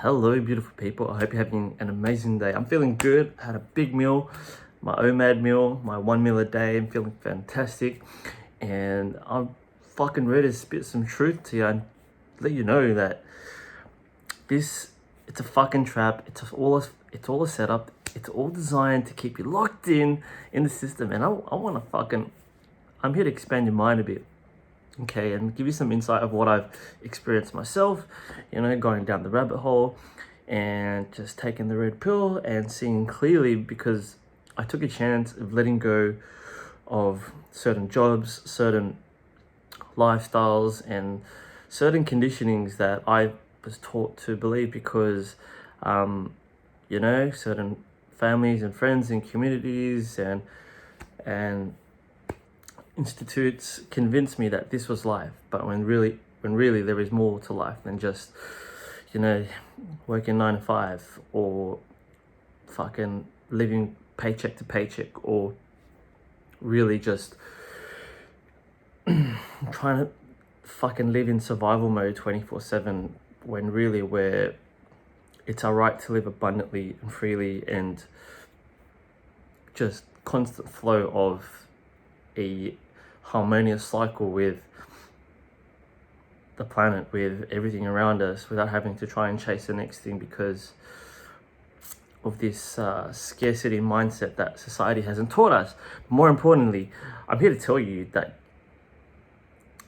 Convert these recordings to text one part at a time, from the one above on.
Hello, beautiful people. I hope you're having an amazing day. I'm feeling good. I had a big meal, my OMAD meal, my 1 meal a day. I'm feeling fantastic. And I'm fucking ready to spit some truth to you and let you know that it's a fucking trap. It's all a setup. It's all designed to keep you locked in the system. And I want to I'm here to expand your mind a bit. Okay, and give you some insight of what I've experienced myself, going down the rabbit hole and just taking the red pill and seeing clearly, because I took a chance of letting go of certain jobs, certain lifestyles, and certain conditionings that I was taught to believe because, certain families and friends and communities and institutes convinced me that this was life, but when really there is more to life than just working 9 to 5 or fucking living paycheck to paycheck, or really just trying to fucking live in survival mode 24/7, when really it's our right to live abundantly and freely, and just constant flow of a harmonious cycle with the planet, with everything around us, without having to try and chase the next thing because of this scarcity mindset that society hasn't taught us. More importantly, I'm here to tell you that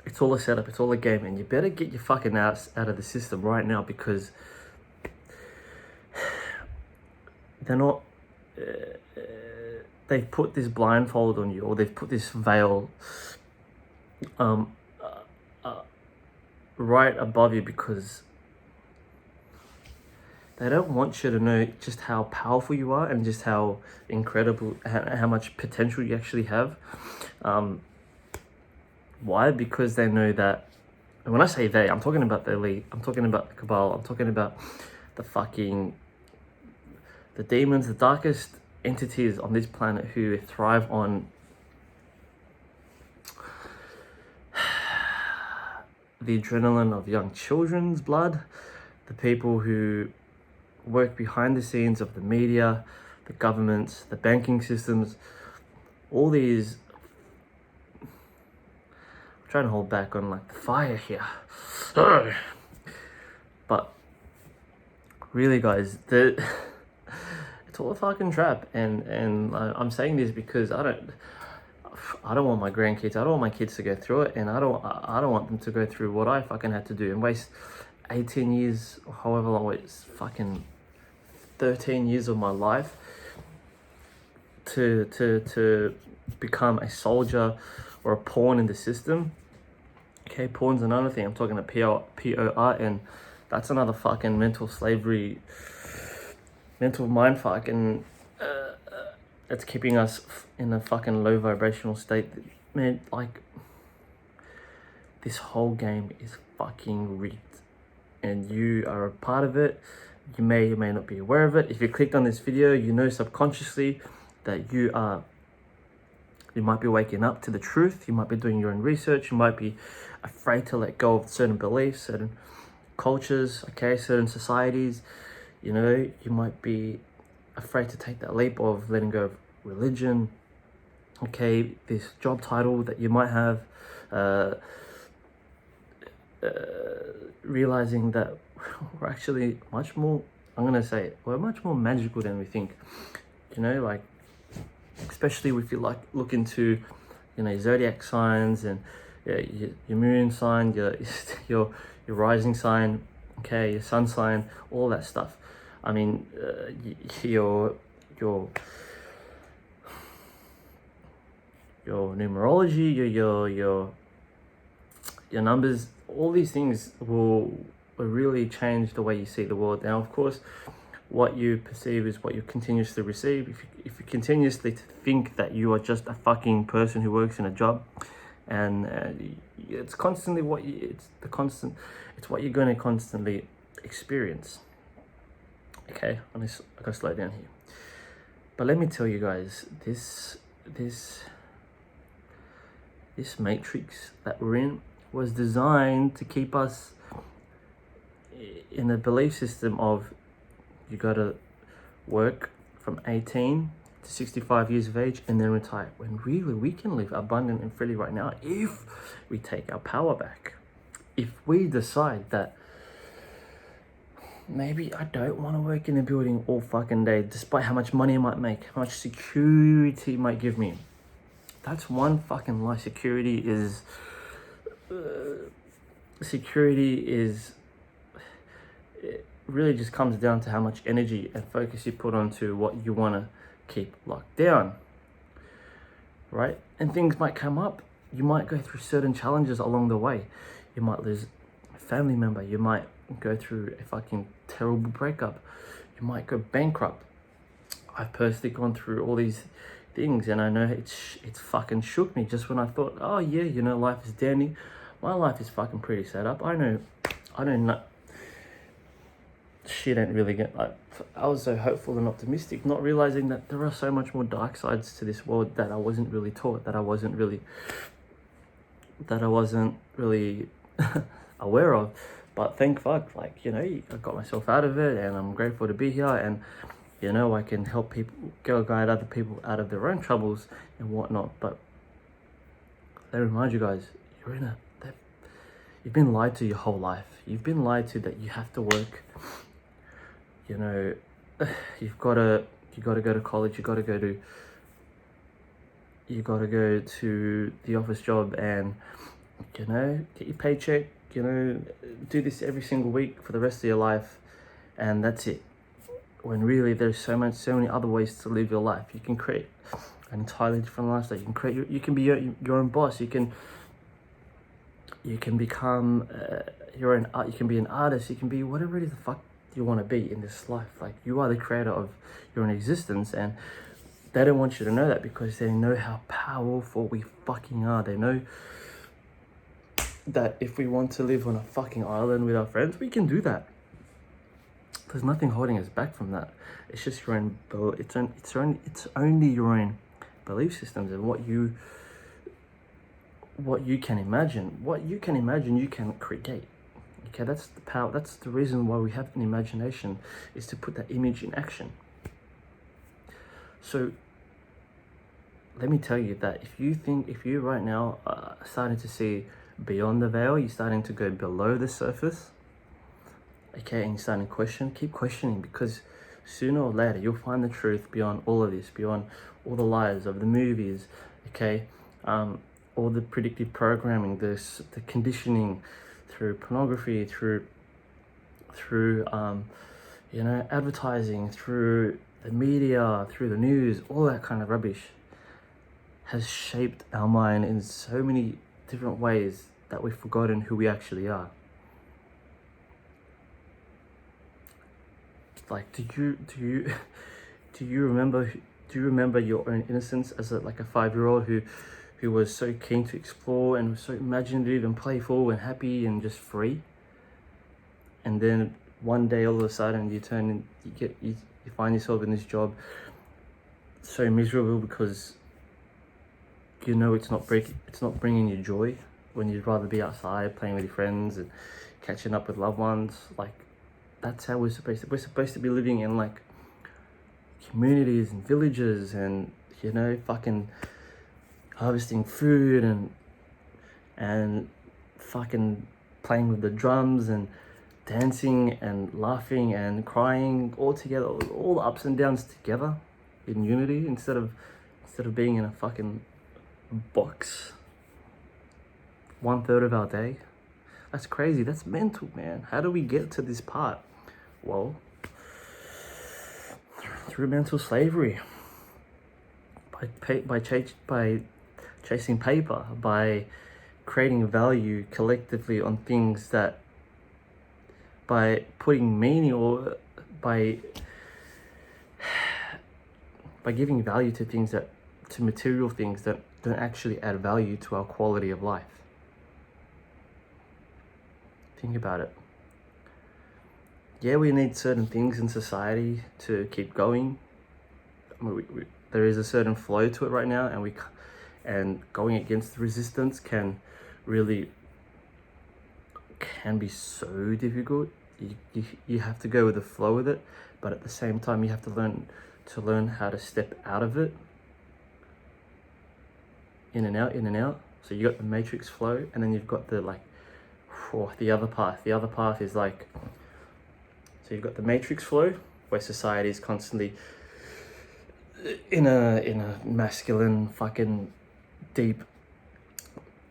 it's all a setup, it's all a game, and you better get your fucking ass out of the system right now, because they're not they've put this blindfold on you, or they've put this veil right above you, because they don't want you to know just how powerful you are and just how incredible, how much potential you actually have. Why? Because they know that, and when I say they, I'm talking about the elite, I'm talking about the cabal, I'm talking about the demons, the darkest entities on this planet who thrive on the adrenaline of young children's blood, the people who work behind the scenes of the media, the governments, the banking systems, all these. I'm trying to hold back on the fire here. But really, guys, it's all a fucking trap, and I'm saying this because I don't want my grandkids, I don't want my kids to go through it, and I don't want them to go through what I fucking had to do and waste 18 years, or however long it's fucking 13 years of my life to become a soldier or a pawn in the system. Okay, pawn's another thing. I'm talking about PORN. That's another fucking mental slavery, mental mindfuck, and it's keeping us in a fucking low vibrational state. Man, this whole game is fucking rigged, and you are a part of it. You may or may not be aware of it. If you clicked on this video, you know subconsciously that you might be waking up to the truth. You might be doing your own research. You might be afraid to let go of certain beliefs, certain cultures, okay, certain societies. You might be afraid to take that leap of letting go of religion, okay, this job title that you might have, realizing that we're actually much more, we're much more magical than we think. Especially if you look into zodiac signs and your moon sign, your rising sign, okay, your sun sign, all that stuff. I mean, your numerology, your numbers, all these things will really change the way you see the world. Now, of course, what you perceive is what you continuously receive. If you continuously think that you are just a fucking person who works in a job, and it's constantly it's what you're going to constantly experience. Okay, I gotta slow down here. But let me tell you guys, this matrix that we're in was designed to keep us in the belief system of you got to work from 18 to 65 years of age and then retire, when really we can live abundant and freely right now if we take our power back. If we decide that maybe I don't want to work in a building all fucking day, despite how much money I might make, how much security it might give me. That's one fucking lie. Security is it really just comes down to how much energy and focus you put onto what you want to keep locked down, right? And things might come up. You might go through certain challenges along the way. You might lose a family member. You might go through a fucking terrible breakup. You might go bankrupt. I've personally gone through all these things, and I know it's fucking shook me just when I thought, oh yeah, you know, life is dandy. My life is fucking pretty set up. I know not, shit ain't really get like, I was so hopeful and optimistic, not realizing that there are so much more dark sides to this world that I wasn't really taught, that I wasn't really aware of. But thank fuck, like, you know, I got myself out of it, and I'm grateful to be here, and you know, I can help people, guide other people out of their own troubles and whatnot. But they remind you guys, you've been lied to your whole life. You've been lied to that you have to work. You know, you gotta go to college. You gotta go to the office job, and you know, get your paycheck. You know, do this every single week for the rest of your life, and that's it. When really there's so many other ways to live your life. You can create an entirely different lifestyle. You can you can be your own boss. You can become your own art. You can be an artist. You can be whatever it is the fuck you want to be in this life. Like, you are the creator of your own existence, and they don't want you to know that because they know how powerful we fucking are. They know that if we want to live on a fucking island with our friends, we can do that. There's nothing holding us back from that. It's just your own. It's only your own belief systems and what you can imagine. What you can imagine, you can create. Okay, that's the power. That's the reason why we have an imagination, is to put that image in action. So let me tell you that if you right now are starting to see beyond the veil, you're starting to go below the surface, okay, and you're starting to keep questioning, because sooner or later you'll find the truth beyond all of this, beyond all the lies of the movies, okay, all the predictive programming, the conditioning through pornography, through you know, advertising, through the media, through the news, all that kind of rubbish has shaped our mind in so many different ways that we've forgotten who we actually are. Like, do you remember your own innocence as a 5-year-old who was so keen to explore and was so imaginative and playful and happy and just free? And then one day, all of a sudden, you find yourself in this job so miserable because you know it's not bringing you joy, when you'd rather be outside playing with your friends and catching up with loved ones. Like, that's how we're supposed to be living in, like, communities and villages, and you know, fucking harvesting food and fucking playing with the drums and dancing and laughing and crying all together, all the ups and downs together in unity, instead of being in a fucking box 1/3 of our day. That's crazy. That's mental, man. How do we get to this part? Well, through mental slavery, by chasing paper, by creating value collectively on things that, by putting meaning, or by giving value to things to material things that don't actually add value to our quality of life. Think about it. Yeah, we need certain things in society to keep going. I mean, there is a certain flow to it right now, and going against the resistance can be so difficult. you have to go with the flow with it, but at the same time you have to learn how to step out of it. In and out, in and out. So you got the matrix flow, and then you've got the like, the other path. The other path is like, so you've got the matrix flow, where society is constantly in a masculine fucking deep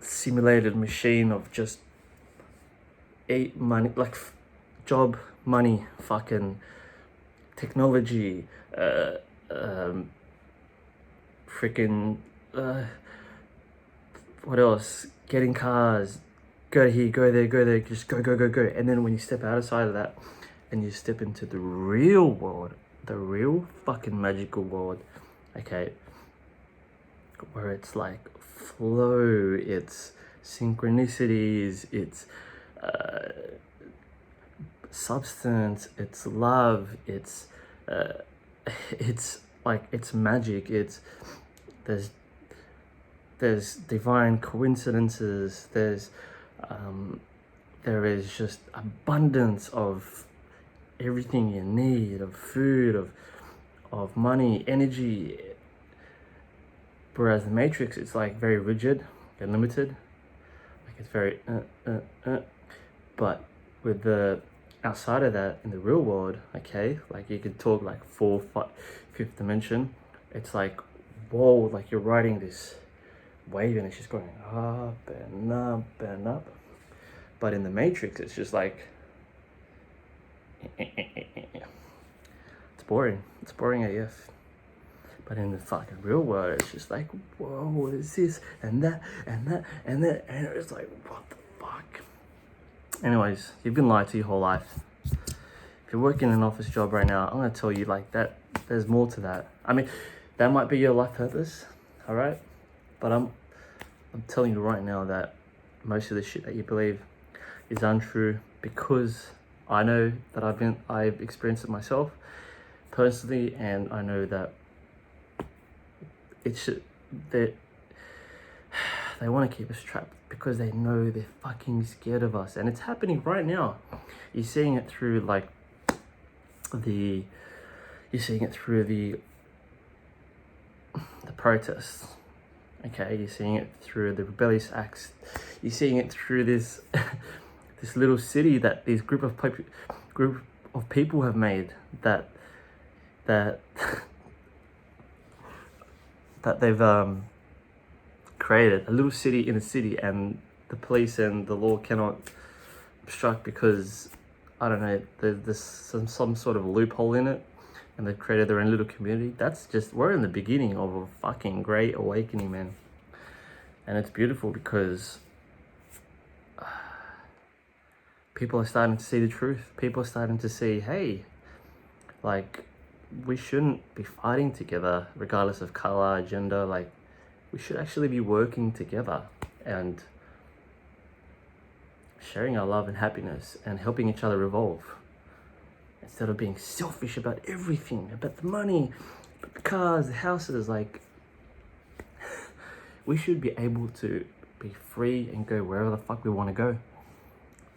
simulated machine of just eat money, like job, money, fucking technology, freaking what else? Getting cars, go here, go there, just go. And then when you step outside of that and you step into the real world, the real fucking magical world, okay, where it's like flow, it's synchronicities, it's substance, it's love, it's like, it's magic, it's there's divine coincidences, there is just abundance of everything you need, of food, of money, energy. Whereas the matrix, it's like very rigid and limited, like it's very but with the outside of that, in the real world, okay, like you could talk like fifth dimension, it's like, whoa, like you're riding this wave and it's just going up and up and up. But in the matrix, it's just like it's boring AF. But in the fucking real world, it's just like, whoa, what is this and that and that and that, and it's like, what the fuck. Anyways, you've been lied to your whole life. If you're working an office job right now, I'm gonna tell you like that there's more to that. I mean, that might be your life purpose, all right? But I'm telling you right now that most of the shit that you believe is untrue, because I know that I've experienced it myself personally, and I know that they want to keep us trapped because they know they're fucking scared of us, and it's happening right now. You're seeing it through like the protests. Okay, you're seeing it through the rebellious acts. You're seeing it through this this little city that these group of people have made, that they've created a little city in a city, and the police and the law cannot obstruct because, I don't know, there's some sort of loophole in it, and they've created their own little community. That's just, we're in the beginning of a fucking great awakening, man. And it's beautiful because people are starting to see the truth. People are starting to see, hey, like, we shouldn't be fighting together regardless of color, gender. Like, we should actually be working together and sharing our love and happiness and helping each other evolve, instead of being selfish about everything, about the money, about the cars, the houses. Like, we should be able to be free and go wherever the fuck we want to go,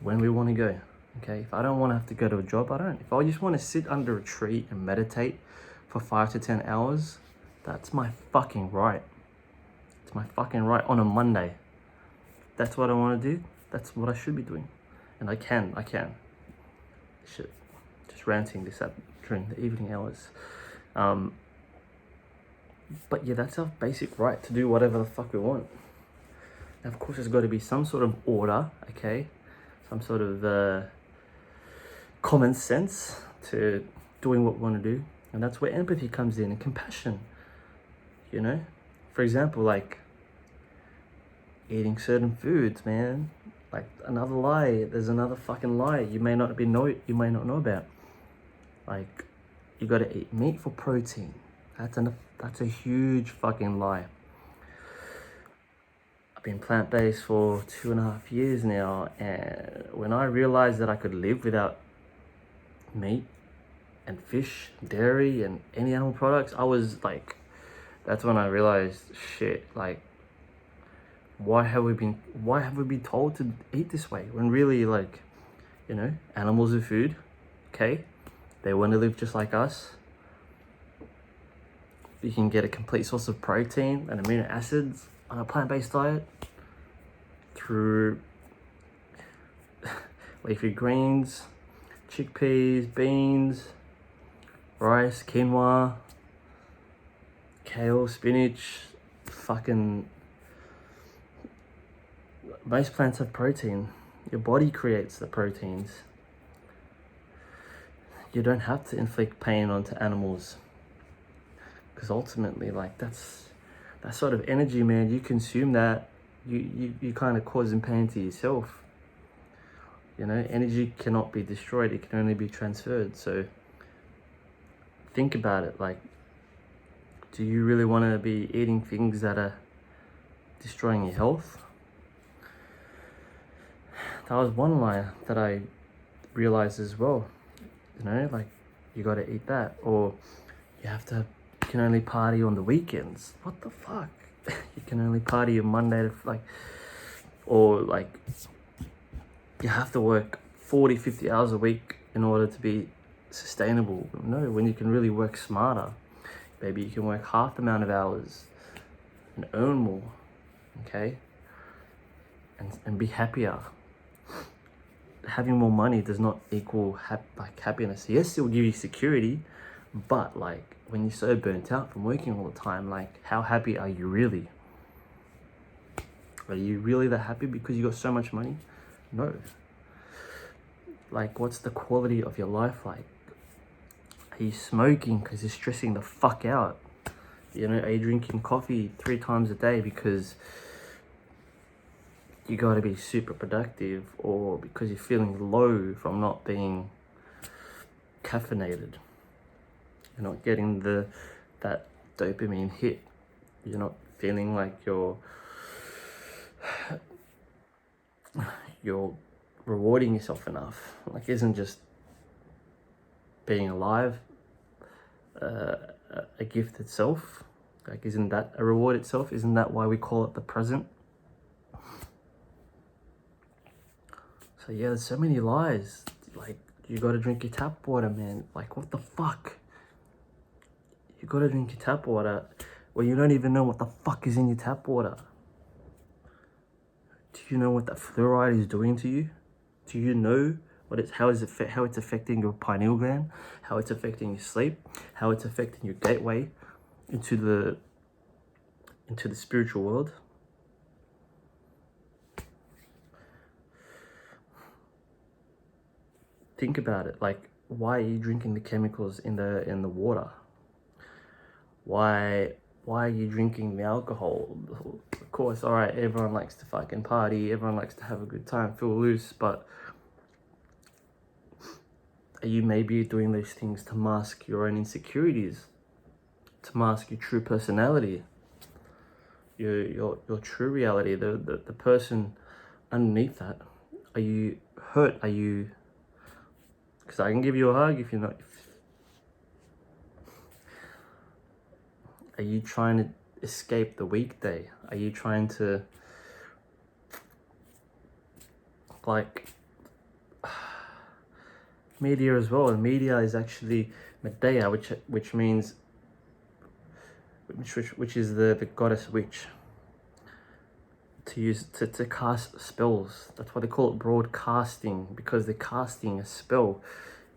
when we want to go. Okay, if I don't want to have to go to a job, I don't. If I just want to sit under a tree and meditate for 5 to 10 hours, that's my fucking right. It's my fucking right on a Monday. That's what I want to do. That's what I should be doing. And I can. Shit. Just ranting this up during the evening hours. But yeah, that's our basic right to do whatever the fuck we want. Now, of course, there's got to be some sort of order, okay? Some sort of common sense to doing what we want to do. And that's where empathy comes in, and compassion, you know? For example, like eating certain foods, man. Like, another lie, there's another fucking lie you may not know about. Like, you gotta eat meat for protein. That's a huge fucking lie. I've been plant-based for 2.5 years now, and when I realized that I could live without meat and fish, dairy, and any animal products, I was like, that's when I realized, shit, like, why have we been told to eat this way, when really, like, You know, animals are food, okay? They want to live just like us. You can get a complete source of protein and amino acids on a plant-based diet through leafy greens, chickpeas, beans, rice, quinoa, kale, spinach, fucking... Most plants have protein. Your body creates the proteins. You don't have to inflict pain onto animals. Because ultimately, like, that's that sort of energy, man, you consume that, you kind of causing pain to yourself. You know, energy cannot be destroyed, it can only be transferred. So think about it, like, do you really want to be eating things that are destroying your health? That was one lie that I realized as well. You know, like, you got to eat that, or you can only party on the weekends. What the fuck? You can only party on Monday to, like, or like, you have to work 40, 50 hours a week in order to be sustainable. No, when you can really work smarter, maybe you can work half the amount of hours and earn more, okay? And be happier. Having more money does not equal happiness. Yes, it will give you security, but like, when you're so burnt out from working all the time, like, how happy are you really? Are you really that happy because you got so much money? No. Like, what's the quality of your life like? Are you smoking because you're stressing the fuck out? You know, are you drinking coffee 3 times a day because you got to be super productive, or because you're feeling low from not being caffeinated? You're not getting that dopamine hit. You're not feeling like you're rewarding yourself enough. Like, isn't just being alive a gift itself? Like, isn't that a reward itself? Isn't that why we call it the present? So yeah, there's so many lies. Like, you gotta drink your tap water, man. Like, what the fuck? You gotta drink your tap water when you don't even know what the fuck is in your tap water. Do you know what that fluoride is doing to you? Do you know how it's affecting your pineal gland, how it's affecting your sleep, how it's affecting your gateway into the spiritual world? Think about it. Like, why are you drinking the chemicals in the water? Why are you drinking the alcohol? Of course, all right, everyone likes to fucking party, everyone likes to have a good time, feel loose, but are you maybe doing those things to mask your own insecurities, to mask your true personality, your true reality, the person underneath that? Are you hurt? Are you... Because I can give you a hug if you're not... Are you trying to escape the weekday? Are you trying to, like, media as well? And media is actually Medea, which means, which is the goddess witch, to cast spells. That's why they call it broadcasting, because they're casting a spell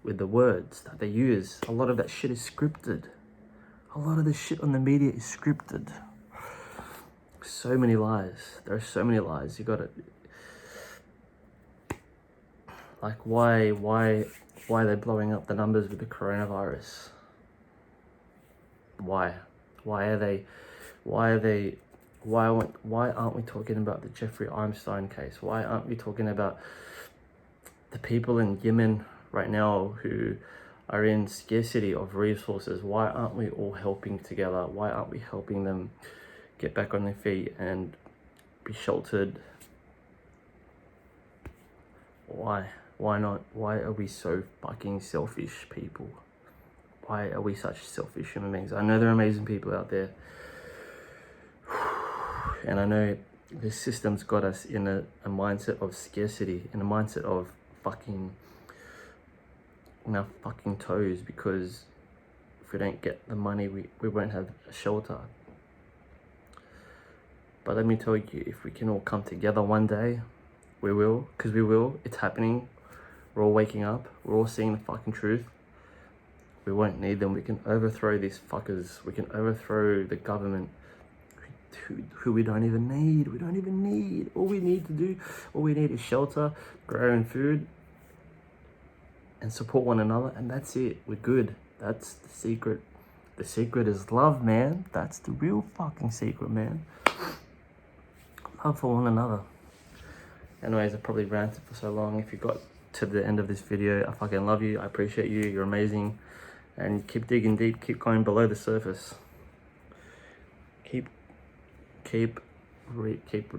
with the words that they use. A lot of that shit is scripted. A lot of the shit on the media is scripted. So many lies. There are so many lies. You gotta... Like, why are they blowing up the numbers with the coronavirus? Why aren't we talking about the Jeffrey Einstein case? Why aren't we talking about the people in Yemen right now who are in scarcity of resources? Why aren't we all helping together? Why aren't we helping them get back on their feet and be sheltered? Why not? Why are we so fucking selfish, people? Why are we such selfish human beings? I know there are amazing people out there, and I know this system's got us in a mindset of scarcity, in a mindset of fucking toes, because if we don't get the money, we won't have a shelter. But let me tell you, if we can all come together one day, we will, because we will. It's happening. We're all waking up. We're all seeing the fucking truth. We won't need them. We can overthrow these fuckers. We can overthrow the government who we don't even need. We don't even need. All we need is shelter, grow our own food, and support one another, and that's it. We're good. That's the secret. The secret is love, man. That's the real fucking secret, man. Love for one another. Anyways, I probably ranted for so long. If you got to the end of this video, I fucking love you. I appreciate you. You're amazing. And keep digging deep. Keep going below the surface. Keep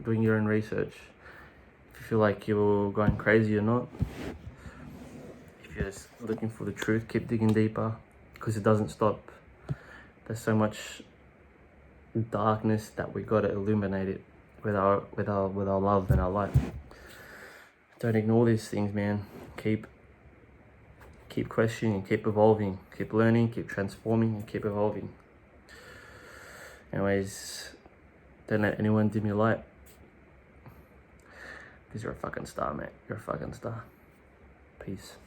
doing your own research. If you feel like you're going crazy or not, if you're just looking for the truth, keep digging deeper, because it doesn't stop. There's so much darkness that we gotta illuminate it with our love and our light. Don't ignore these things, man. Keep questioning, keep evolving, keep learning, keep transforming, and keep evolving. Anyways, don't let anyone dim your light. Because you're a fucking star, mate. You're a fucking star. Peace.